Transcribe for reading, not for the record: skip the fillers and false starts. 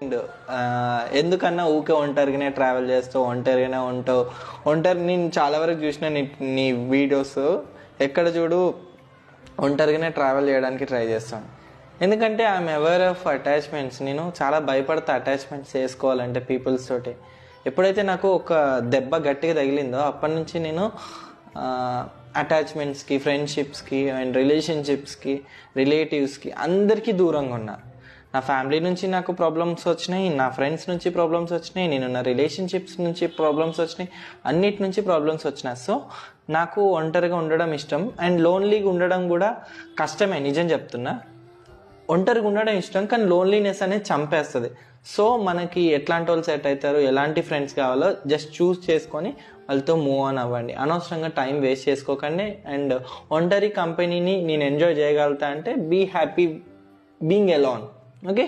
And ఎందుకన్నా ఊకే ఒంటరిగానే ట్రావెల్ చేస్తావు, ఒంటరిగానే ఉంటావు. నేను చాలా వరకు చూసిన నీ వీడియోస్, ఎక్కడ చూడు ఒంటరిగానే ట్రావెల్ చేయడానికి ట్రై చేస్తాను. ఎందుకంటే ఐఎమ్ అవేర్ ఆఫ్ అటాచ్మెంట్స్. నేను చాలా భయపడతా అటాచ్మెంట్స్ చేసుకోవాలంటే పీపుల్స్ తోటి. ఎప్పుడైతే నాకు ఒక దెబ్బ గట్టిగా తగిలిందో అప్పటి నుంచి నేను అటాచ్మెంట్స్కి, ఫ్రెండ్షిప్స్కి అండ్ రిలేషన్షిప్స్కి, రిలేటివ్స్కి అందరికీ దూరంగా ఉన్నా. నా ఫ్యామిలీ నుంచి నాకు ప్రాబ్లమ్స్ వచ్చినాయి, నా ఫ్రెండ్స్ నుంచి ప్రాబ్లమ్స్ వచ్చినాయి, నేను నా రిలేషన్షిప్స్ నుంచి ప్రాబ్లమ్స్ వచ్చినాయి, అన్నిటి నుంచి ప్రాబ్లమ్స్ వచ్చినాయి. సో నాకు ఒంటరిగా ఉండడం ఇష్టం అండ్ లోన్లీగా ఉండడం కూడా కష్టమే, నిజం చెప్తున్నా. ఒంటరిగా ఉండడం ఇష్టం, కానీ లోన్లీనెస్ అనేది చంపేస్తుంది. సో మనకి ఎట్లాంటి వాళ్ళు సెట్ అవుతారు, ఎలాంటి ఫ్రెండ్స్ కావాలో జస్ట్ చూస్ చేసుకొని వాళ్ళతో మూవ్ ఆన్ అవ్వండి. అనవసరంగా టైం వేస్ట్ చేసుకోకండి. అండ్ ఒంటరి కంపెనీని నేను ఎంజాయ్ చేయగలుగుతా అంటే be happy being alone. Okay.